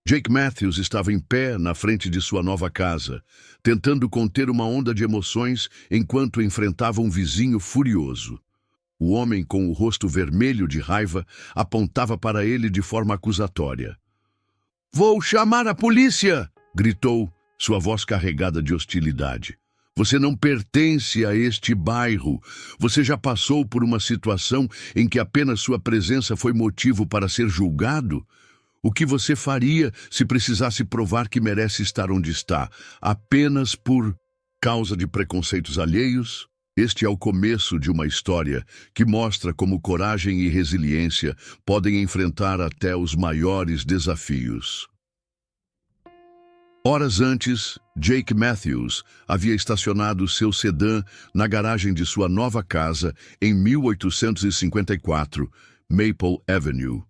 Jake Matthews estava em pé na frente de sua nova casa, tentando conter uma onda de emoções enquanto enfrentava um vizinho furioso. O homem, com o rosto vermelho de raiva, apontava para ele de forma acusatória. "Vou chamar a polícia!" gritou, sua voz carregada de hostilidade. "Você não pertence a este bairro. Você já passou por uma situação em que apenas sua presença foi motivo para ser julgado? O que você faria se precisasse provar que merece estar onde está, apenas por causa de preconceitos alheios?" Este é o começo de uma história que mostra como coragem e resiliência podem enfrentar até os maiores desafios. Horas antes, Jake Matthews havia estacionado seu sedã na garagem de sua nova casa em 1854, Maple Avenue.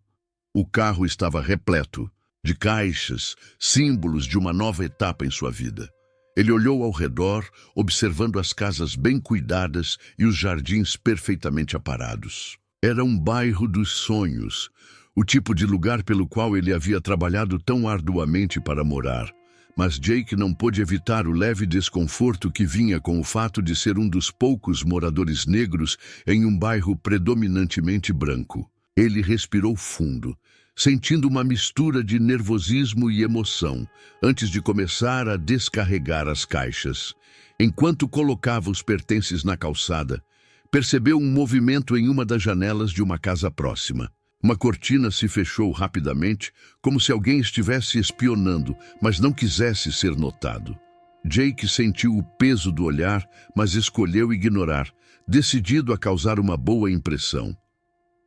O carro estava repleto de caixas, símbolos de uma nova etapa em sua vida. Ele olhou ao redor, observando as casas bem cuidadas e os jardins perfeitamente aparados. Era um bairro dos sonhos, o tipo de lugar pelo qual ele havia trabalhado tão arduamente para morar. Mas Jake não pôde evitar o leve desconforto que vinha com o fato de ser um dos poucos moradores negros em um bairro predominantemente branco. Ele respirou fundo, sentindo uma mistura de nervosismo e emoção, antes de começar a descarregar as caixas. Enquanto colocava os pertences na calçada, percebeu um movimento em uma das janelas de uma casa próxima. Uma cortina se fechou rapidamente, como se alguém estivesse espionando, mas não quisesse ser notado. Jake sentiu o peso do olhar, mas escolheu ignorar, decidido a causar uma boa impressão.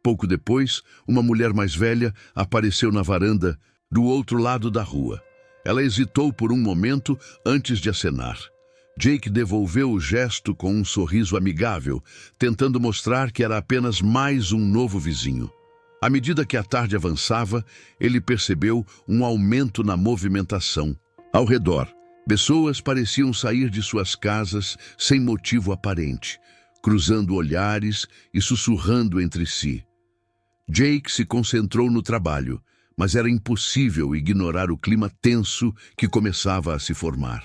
Pouco depois, uma mulher mais velha apareceu na varanda, do outro lado da rua. Ela hesitou por um momento antes de acenar. Jake devolveu o gesto com um sorriso amigável, tentando mostrar que era apenas mais um novo vizinho. À medida que a tarde avançava, ele percebeu um aumento na movimentação. Ao redor, pessoas pareciam sair de suas casas sem motivo aparente, cruzando olhares e sussurrando entre si. Jake se concentrou no trabalho, mas era impossível ignorar o clima tenso que começava a se formar.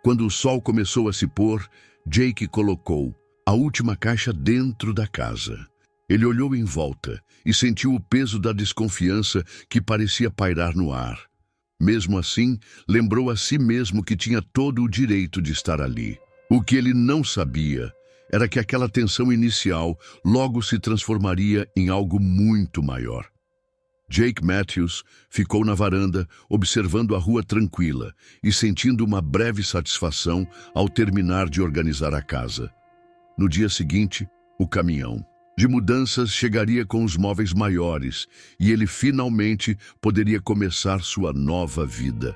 Quando o sol começou a se pôr, Jake colocou a última caixa dentro da casa. Ele olhou em volta e sentiu o peso da desconfiança que parecia pairar no ar. Mesmo assim, lembrou a si mesmo que tinha todo o direito de estar ali. O que ele não sabia era que aquela tensão inicial logo se transformaria em algo muito maior. Jake Matthews ficou na varanda, observando a rua tranquila e sentindo uma breve satisfação ao terminar de organizar a casa. No dia seguinte, o caminhão de mudanças chegaria com os móveis maiores e ele finalmente poderia começar sua nova vida.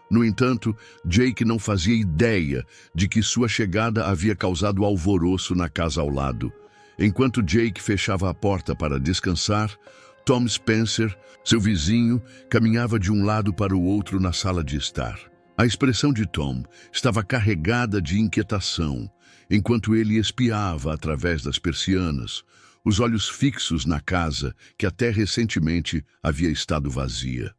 No entanto, Jake não fazia ideia de que sua chegada havia causado alvoroço na casa ao lado. Enquanto Jake fechava a porta para descansar, Tom Spencer, seu vizinho, caminhava de um lado para o outro na sala de estar. A expressão de Tom estava carregada de inquietação, enquanto ele espiava através das persianas, os olhos fixos na casa que até recentemente havia estado vazia.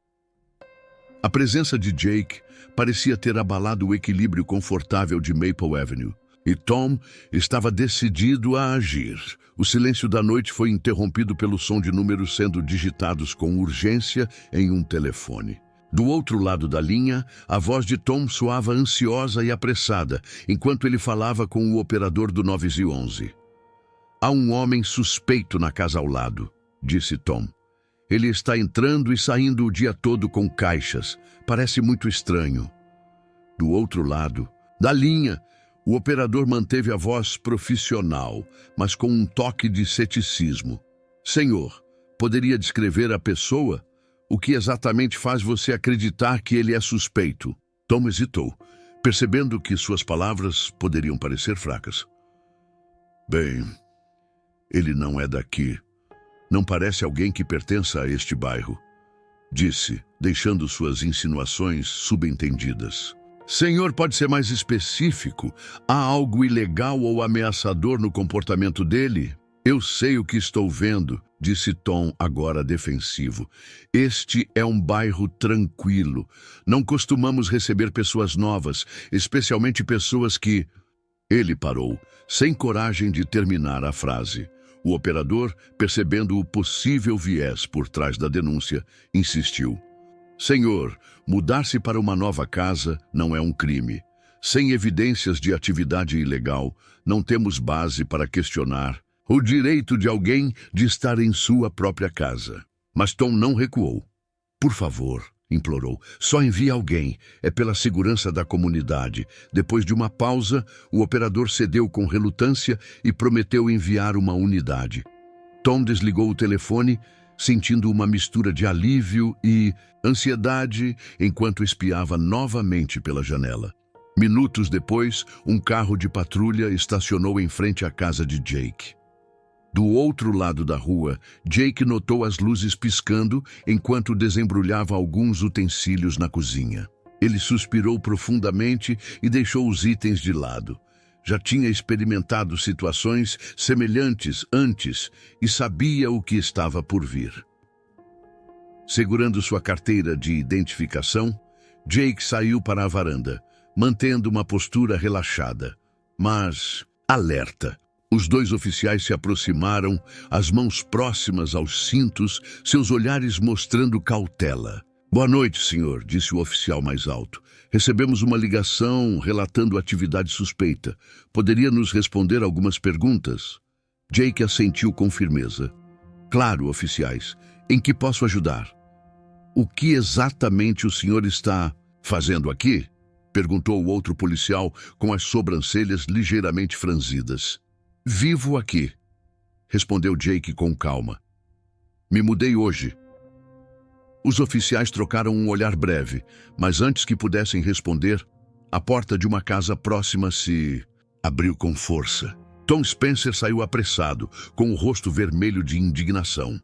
A presença de Jake parecia ter abalado o equilíbrio confortável de Maple Avenue, e Tom estava decidido a agir. O silêncio da noite foi interrompido pelo som de números sendo digitados com urgência em um telefone. Do outro lado da linha, a voz de Tom soava ansiosa e apressada, enquanto ele falava com o operador do 911. "Há um homem suspeito na casa ao lado", disse Tom. "Ele está entrando e saindo o dia todo com caixas. Parece muito estranho." Do outro lado da linha, o operador manteve a voz profissional, mas com um toque de ceticismo. "Senhor, poderia descrever a pessoa? O que exatamente faz você acreditar que ele é suspeito?" Tom hesitou, percebendo que suas palavras poderiam parecer fracas. "Bem, ele não é daqui. Não parece alguém que pertença a este bairro", disse, deixando suas insinuações subentendidas. "Senhor, pode ser mais específico? Há algo ilegal ou ameaçador no comportamento dele?" Eu sei o que estou vendo, disse Tom, agora defensivo. Este é um bairro tranquilo. Não costumamos receber pessoas novas, especialmente pessoas que... Ele parou, sem coragem de terminar a frase. O operador, percebendo o possível viés por trás da denúncia, insistiu. Senhor, mudar-se para uma nova casa não é um crime. Sem evidências de atividade ilegal, não temos base para questionar o direito de alguém de estar em sua própria casa. Mas Tom não recuou. Por favor, implorou, só envie alguém. É pela segurança da comunidade. Depois de uma pausa, o operador cedeu com relutância e prometeu enviar uma unidade. Tom desligou o telefone, sentindo uma mistura de alívio e ansiedade enquanto espiava novamente pela janela. Minutos depois, um carro de patrulha estacionou em frente à casa de Jake. Do outro lado da rua, Jake notou as luzes piscando enquanto desembrulhava alguns utensílios na cozinha. Ele suspirou profundamente e deixou os itens de lado. Já tinha experimentado situações semelhantes antes e sabia o que estava por vir. Segurando sua carteira de identificação, Jake saiu para a varanda, mantendo uma postura relaxada, mas alerta. Os dois oficiais se aproximaram, as mãos próximas aos cintos, seus olhares mostrando cautela. Boa noite, senhor, disse o oficial mais alto. Recebemos uma ligação relatando atividade suspeita. Poderia nos responder algumas perguntas? Jake assentiu com firmeza. Claro, oficiais. Em que posso ajudar? O que exatamente o senhor está fazendo aqui? Perguntou o outro policial com as sobrancelhas ligeiramente franzidas. Vivo aqui, respondeu Jake com calma. Me mudei hoje. Os oficiais trocaram um olhar breve, mas antes que pudessem responder, a porta de uma casa próxima se abriu com força. Tom Spencer saiu apressado, com o rosto vermelho de indignação.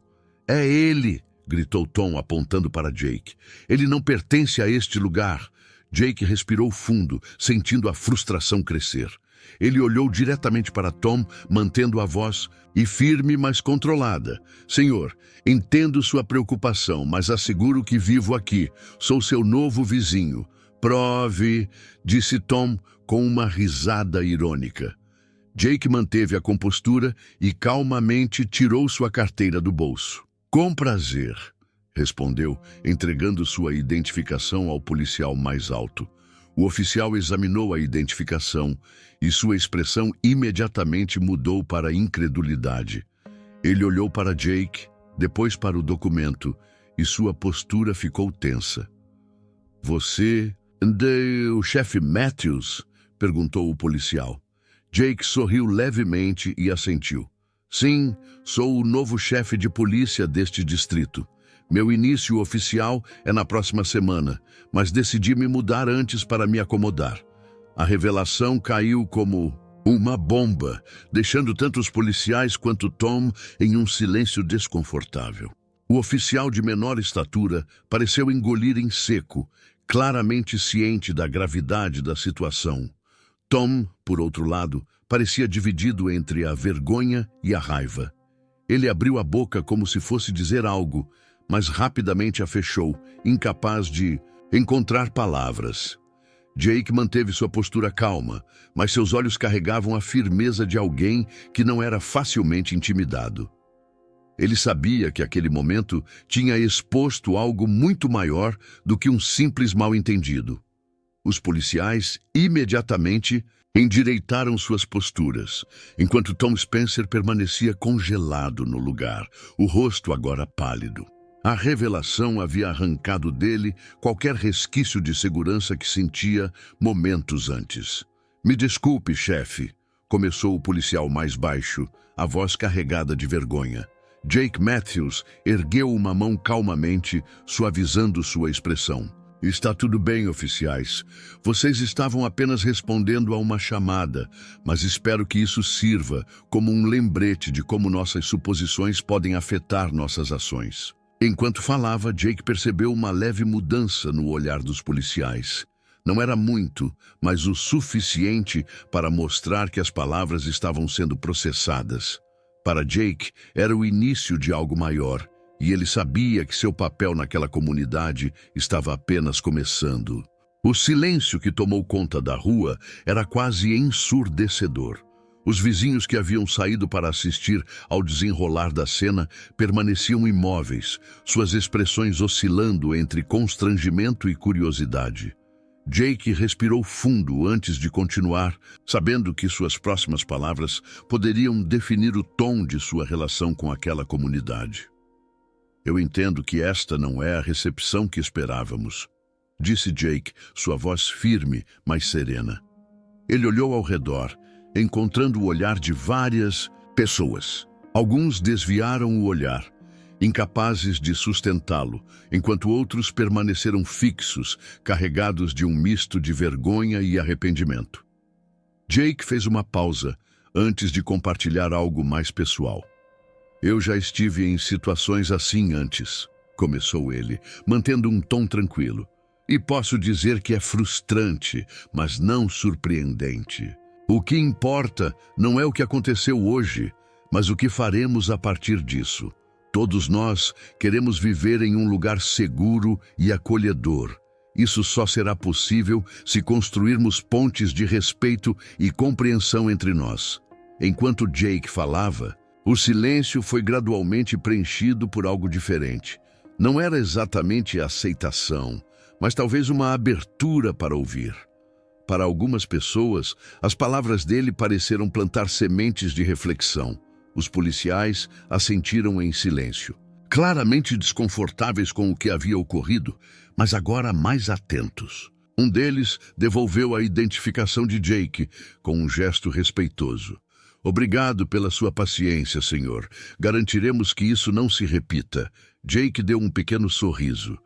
É ele! Gritou Tom, apontando para Jake. Ele não pertence a este lugar. Jake respirou fundo, sentindo a frustração crescer. Ele olhou diretamente para Tom, mantendo a voz firme, mas controlada. Senhor, entendo sua preocupação, mas asseguro que vivo aqui. Sou seu novo vizinho. Prove, disse Tom com uma risada irônica. Jake manteve a compostura e calmamente tirou sua carteira do bolso. Com prazer, respondeu, entregando sua identificação ao policial mais alto. O oficial examinou a identificação e sua expressão imediatamente mudou para incredulidade. Ele olhou para Jake, depois para o documento, e sua postura ficou tensa. Você é o chefe Matthews? Perguntou o policial. Jake sorriu levemente e assentiu. Sim, sou o novo chefe de polícia deste distrito. Meu início oficial é na próxima semana, mas decidi me mudar antes para me acomodar. A revelação caiu como uma bomba, deixando tanto os policiais quanto Tom em um silêncio desconfortável. O oficial de menor estatura pareceu engolir em seco, claramente ciente da gravidade da situação. Tom, por outro lado, parecia dividido entre a vergonha e a raiva. Ele abriu a boca como se fosse dizer algo, mas rapidamente a fechou, incapaz de encontrar palavras. Jake manteve sua postura calma, mas seus olhos carregavam a firmeza de alguém que não era facilmente intimidado. Ele sabia que aquele momento tinha exposto algo muito maior do que um simples mal-entendido. Os policiais imediatamente endireitaram suas posturas, enquanto Tom Spencer permanecia congelado no lugar, o rosto agora pálido. A revelação havia arrancado dele qualquer resquício de segurança que sentia momentos antes. Me desculpe, chefe, começou o policial mais baixo, a voz carregada de vergonha. Jake Matthews ergueu uma mão calmamente, suavizando sua expressão. Está tudo bem, oficiais. Vocês estavam apenas respondendo a uma chamada, mas espero que isso sirva como um lembrete de como nossas suposições podem afetar nossas ações. Enquanto falava, Jake percebeu uma leve mudança no olhar dos policiais. Não era muito, mas o suficiente para mostrar que as palavras estavam sendo processadas. Para Jake, era o início de algo maior, e ele sabia que seu papel naquela comunidade estava apenas começando. O silêncio que tomou conta da rua era quase ensurdecedor. Os vizinhos que haviam saído para assistir ao desenrolar da cena permaneciam imóveis, suas expressões oscilando entre constrangimento e curiosidade. Jake respirou fundo antes de continuar, sabendo que suas próximas palavras poderiam definir o tom de sua relação com aquela comunidade. Eu entendo que esta não é a recepção que esperávamos, disse Jake, sua voz firme, mas serena. Ele olhou ao redor, encontrando o olhar de várias pessoas. Alguns desviaram o olhar, incapazes de sustentá-lo, enquanto outros permaneceram fixos, carregados de um misto de vergonha e arrependimento. Jake fez uma pausa antes de compartilhar algo mais pessoal. Eu já estive em situações assim antes, começou ele, mantendo um tom tranquilo. E posso dizer que é frustrante, mas não surpreendente. O que importa não é o que aconteceu hoje, mas o que faremos a partir disso. Todos nós queremos viver em um lugar seguro e acolhedor. Isso só será possível se construirmos pontes de respeito e compreensão entre nós. Enquanto Jake falava, o silêncio foi gradualmente preenchido por algo diferente. Não era exatamente aceitação, mas talvez uma abertura para ouvir. Para algumas pessoas, as palavras dele pareceram plantar sementes de reflexão. Os policiais assentiram em silêncio, claramente desconfortáveis com o que havia ocorrido, mas agora mais atentos. Um deles devolveu a identificação de Jake com um gesto respeitoso. Obrigado pela sua paciência, senhor. Garantiremos que isso não se repita. Jake deu um pequeno sorriso.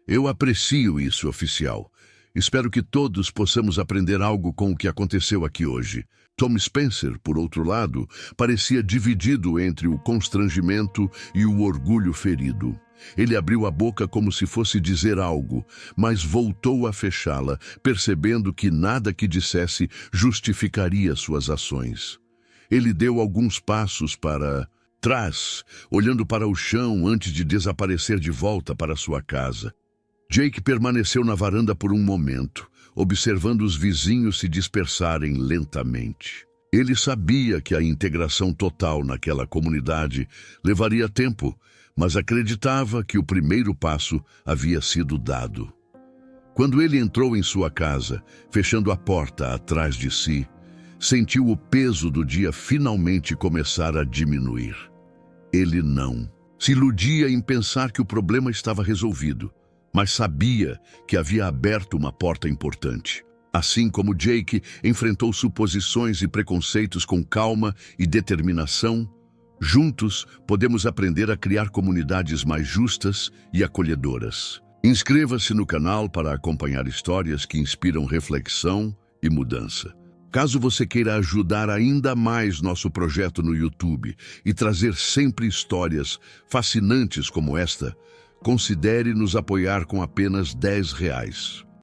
Eu aprecio isso, oficial. Espero que todos possamos aprender algo com o que aconteceu aqui hoje. Tom Spencer, por outro lado, parecia dividido entre o constrangimento e o orgulho ferido. Ele abriu a boca como se fosse dizer algo, mas voltou a fechá-la, percebendo que nada que dissesse justificaria suas ações. Ele deu alguns passos para trás, olhando para o chão antes de desaparecer de volta para sua casa. Jake permaneceu na varanda por um momento, observando os vizinhos se dispersarem lentamente. Ele sabia que a integração total naquela comunidade levaria tempo, mas acreditava que o primeiro passo havia sido dado. Quando ele entrou em sua casa, fechando a porta atrás de si, sentiu o peso do dia finalmente começar a diminuir. Ele não se iludia em pensar que o problema estava resolvido, mas sabia que havia aberto uma porta importante. Assim como Jake enfrentou suposições e preconceitos com calma e determinação, juntos podemos aprender a criar comunidades mais justas e acolhedoras. Inscreva-se no canal para acompanhar histórias que inspiram reflexão e mudança. Caso você queira ajudar ainda mais nosso projeto no YouTube e trazer sempre histórias fascinantes como esta, considere nos apoiar com apenas R$ 10.